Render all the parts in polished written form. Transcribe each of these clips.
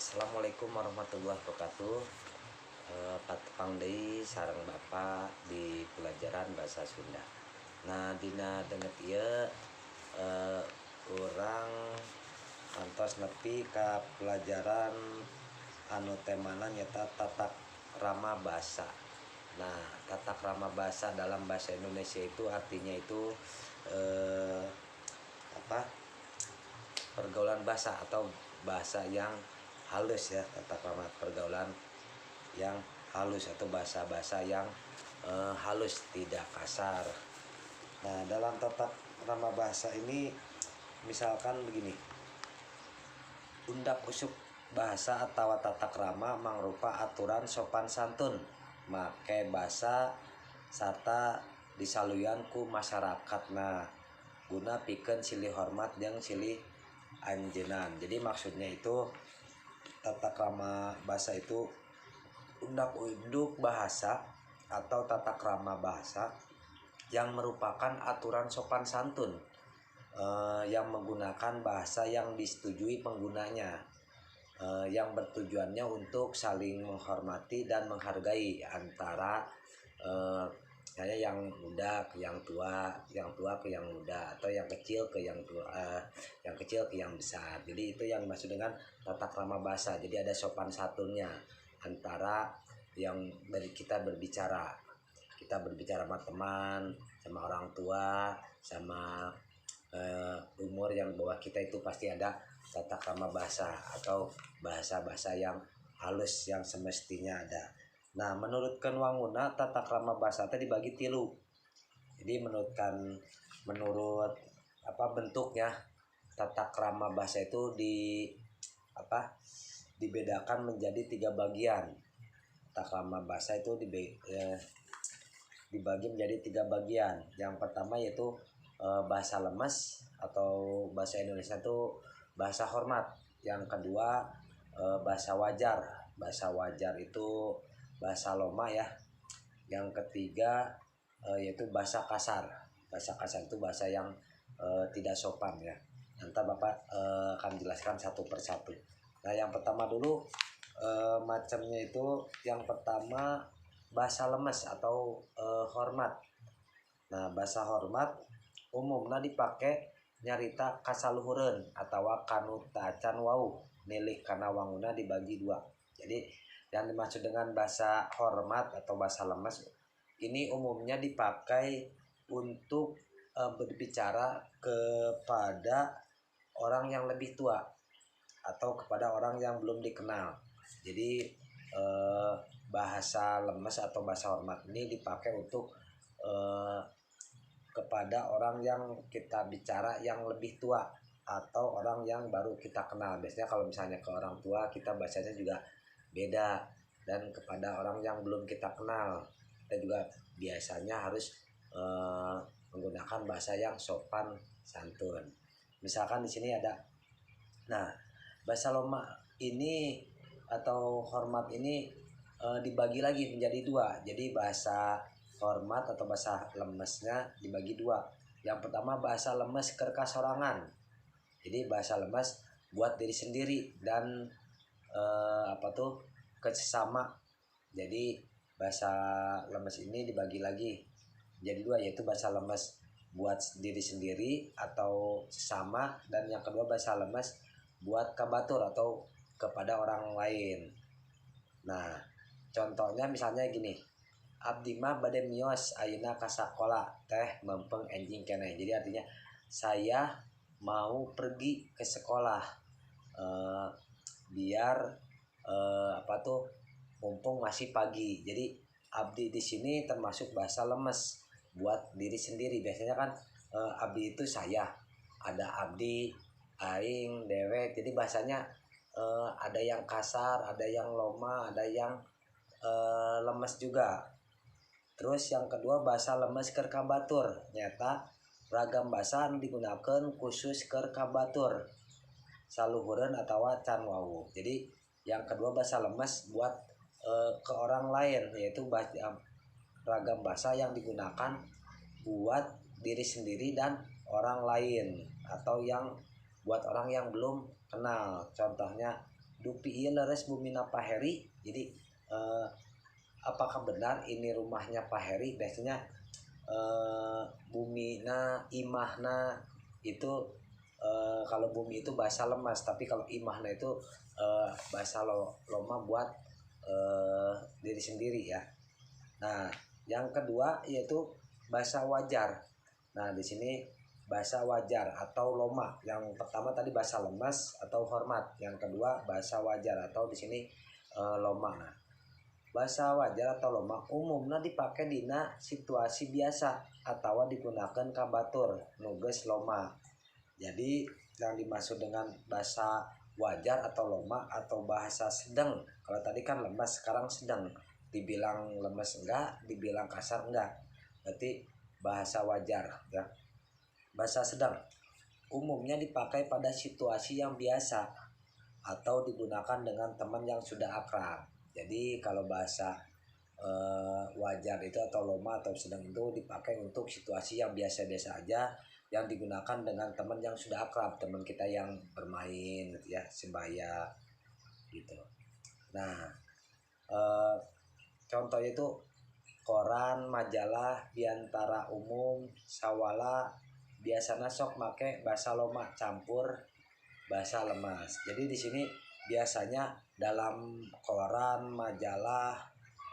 Assalamualaikum warahmatullahi wabarakatuh. Patepang deui sareng Bapak di pelajaran bahasa Sunda. Nah, dina denget ieu urang kantos nepi ka pelajaran anu temana nyata tatak rama basa. Nah, tatak rama basa dalam bahasa Indonesia itu artinya itu pergaulan bahasa atau bahasa yang halus ya, tata krama pergaulan yang halus atau bahasa-bahasa yang halus, tidak kasar. Nah, dalam tata krama bahasa ini misalkan begini, undak usuk bahasa atau tata krama mangrupa aturan sopan santun make bahasa serta disaluyan ku masyarakat. Nah, guna pikeun silih hormat jeung silih anjeunan. Jadi maksudnya itu tata krama bahasa itu undak-unduk bahasa atau tata krama bahasa yang merupakan aturan sopan santun yang menggunakan bahasa yang disetujui penggunanya, yang bertujuannya untuk saling menghormati dan menghargai antara yang muda ke yang tua ke yang muda, atau yang kecil ke yang tua, yang kecil ke yang besar. Jadi itu yang dimaksud dengan tata krama bahasa. Jadi ada sopan santunnya antara yang dari kita berbicara sama teman, sama orang tua, sama umur yang bawah kita, itu pasti ada tata krama bahasa atau bahasa-bahasa yang halus yang semestinya ada. Nah, menurut Wanguna tata krama bahasa tadi dibagi tilu. Jadi menurut bentuknya tata krama bahasa itu dibedakan menjadi 3 bagian. Tata krama bahasa itu dibagi menjadi 3 bagian. Yang pertama yaitu bahasa lemes atau bahasa Indonesia itu bahasa hormat. Yang kedua bahasa wajar. Bahasa wajar itu bahasa loma ya. Yang ketiga yaitu bahasa kasar. Bahasa kasar itu bahasa yang tidak sopan ya. Nanti Bapak akan jelaskan satu persatu. Nah, yang pertama dulu macamnya itu, yang pertama bahasa lemes atau hormat. Nah, bahasa hormat umumnya dipakai nyarita kasaluhureun atawa kanu tacan wau nilih kana wanguna dibagi 2. Jadi yang dimaksud dengan bahasa hormat atau bahasa lemes ini umumnya dipakai untuk berbicara kepada orang yang lebih tua atau kepada orang yang belum dikenal. Jadi bahasa lemes atau bahasa hormat ini dipakai untuk kepada orang yang kita bicara yang lebih tua atau orang yang baru kita kenal. Biasanya kalau misalnya ke orang tua kita bahasanya juga beda, dan kepada orang yang belum kita kenal kita juga biasanya harus menggunakan bahasa yang sopan santun. Misalkan di sini ada, nah, bahasa loma ini atau hormat ini dibagi lagi menjadi 2. Jadi bahasa hormat atau bahasa lemesnya dibagi 2. Yang pertama bahasa lemes keur kasorangan. Jadi bahasa lemes buat diri sendiri dan ke sesama. Jadi bahasa lemes ini dibagi lagi jadi 2, yaitu bahasa lemes buat diri sendiri atau sesama, dan yang kedua bahasa lemes buat kabatur atau kepada orang lain. Nah, contohnya misalnya gini, abdi mah bade mios ayeuna ka sakola teh mempeng enjing keneh. Jadi artinya saya mau pergi ke sekolah biar mumpung masih pagi. Jadi abdi di sini termasuk bahasa lemes buat diri sendiri. Biasanya kan abdi itu saya, ada abdi, aing, dewek. Jadi bahasanya ada yang kasar, ada yang loma, ada yang lemes juga. Terus yang kedua bahasa lemes keur kabatur, nyata ragam bahasa anu digunakan khusus keur kabatur saluhureun atawa can wau. Jadi yang kedua bahasa lemes buat ke orang lain, yaitu ragam bahasa yang digunakan buat diri sendiri dan orang lain, atau yang buat orang yang belum kenal. Contohnya dupi ieu leres bumina Pak Heri. Jadi apakah benar ini rumahnya Pak Heri? Biasanya bumina imahna itu kalau bumi itu bahasa lemas, tapi kalau imahna itu bahasa loma buat diri sendiri ya. Nah, yang kedua yaitu bahasa wajar. Nah, di sini bahasa wajar atau loma. Yang pertama tadi bahasa lemas atau hormat. Yang kedua bahasa wajar atau di sini loma. Nah, bahasa wajar atau loma umumnya dipakai dina situasi biasa atau digunakan kabatur nuges loma. Jadi yang dimaksud dengan bahasa wajar atau loma atau bahasa sedang. Kalau tadi kan lemas, sekarang sedang. Dibilang lemes enggak, dibilang kasar enggak. Berarti bahasa wajar ya. Bahasa sedang umumnya dipakai pada situasi yang biasa atau digunakan dengan teman yang sudah akrab. Jadi kalau bahasa wajar itu atau loma atau sedang itu dipakai untuk situasi yang biasa-biasa aja, yang digunakan dengan teman yang sudah akrab, teman kita yang bermain gitu ya, sebaya gitu. Nah, contohnya itu koran, majalah, diantara umum, sawala, biasanya sok make bahasa loma campur bahasa lemas. Jadi di sini biasanya dalam koran, majalah,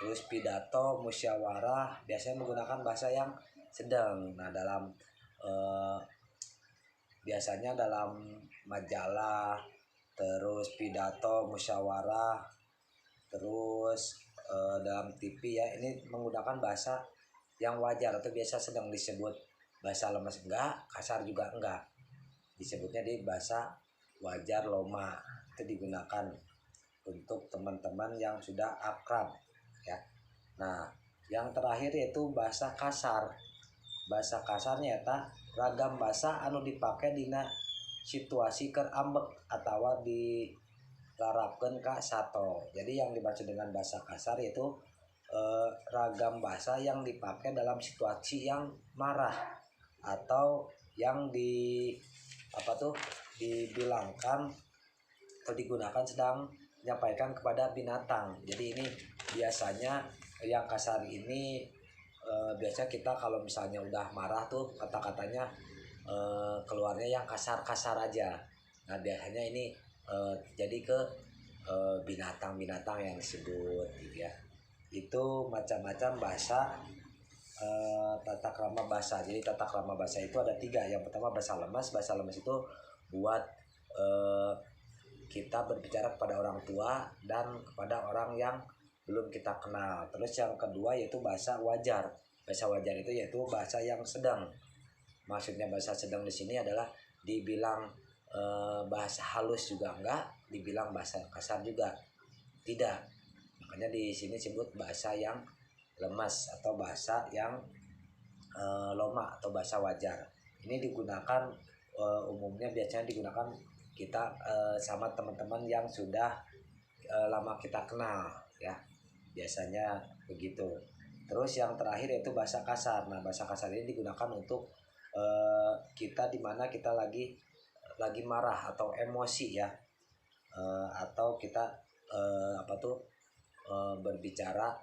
terus pidato, musyawarah biasanya menggunakan bahasa yang sedang. Nah, dalam biasanya dalam majalah, terus pidato, musyawarah, terus dalam TV ya, ini menggunakan bahasa yang wajar atau biasa sedang disebut bahasa lemas enggak, kasar juga enggak. Disebutnya di bahasa wajar loma. Itu digunakan untuk teman-teman yang sudah akrab ya. Nah, yang terakhir yaitu bahasa kasar. Bahasa kasarnya eta ragam bahasa anu dipakai dina situasi keur ambek atawa dilarapkeun ka sato. Jadi yang dimaksud dengan bahasa kasar yaitu ragam bahasa yang dipakai dalam situasi yang marah atau yang dibilangkan atau digunakan sedang menyampaikan kepada binatang. Jadi ini biasanya yang kasar ini biasanya kita kalau misalnya udah marah tuh kata-katanya keluarnya yang kasar-kasar aja. Nah, biasanya ini jadi ke binatang-binatang yang disebut gitu ya. Itu macam-macam bahasa tata krama bahasa. Jadi tata krama bahasa itu ada 3. Yang pertama bahasa lemas. Bahasa lemas itu buat kita berbicara kepada orang tua dan kepada orang yang belum kita kenal. Terus yang kedua yaitu bahasa wajar. Bahasa wajar itu yaitu bahasa yang sedang. Maksudnya bahasa sedang di sini adalah dibilang bahasa halus juga enggak, dibilang bahasa kasar juga tidak. Makanya di sini disebut bahasa yang lemas atau bahasa yang loma atau bahasa wajar. Ini digunakan umumnya biasanya digunakan kita sama teman-teman yang sudah lama kita kenal ya. Biasanya begitu. Terus yang terakhir yaitu bahasa kasar. Nah, bahasa kasar ini digunakan untuk kita dimana kita lagi marah atau emosi ya, atau kita berbicara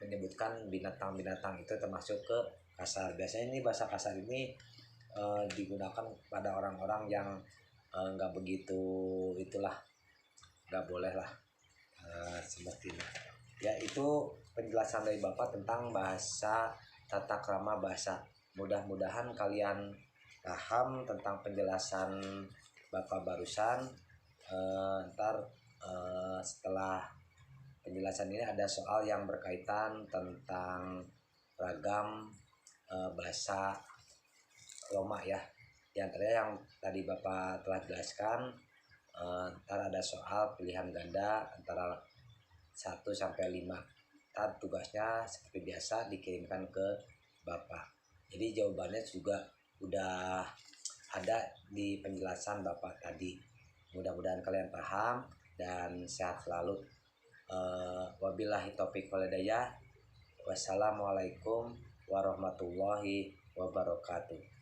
menyebutkan binatang-binatang itu termasuk ke kasar. Biasanya ini bahasa kasar ini digunakan pada orang-orang yang nggak begitu itulah, nggak boleh lah seperti ini. Ya, itu penjelasan dari Bapak tentang bahasa tata krama bahasa. Mudah-mudahan kalian paham tentang penjelasan Bapak barusan. Ntar setelah penjelasan ini ada soal yang berkaitan tentang ragam bahasa loma ya. Di antaranya yang tadi Bapak telah jelaskan, ntar ada soal pilihan ganda antara 1 sampai 5. Ntar tugasnya seperti biasa dikirimkan ke Bapak. Jadi jawabannya juga udah ada di penjelasan Bapak tadi. Mudah-mudahan kalian paham dan sehat selalu. Wabillahi taufiq wal hidayah. Wassalamualaikum warahmatullahi wabarakatuh.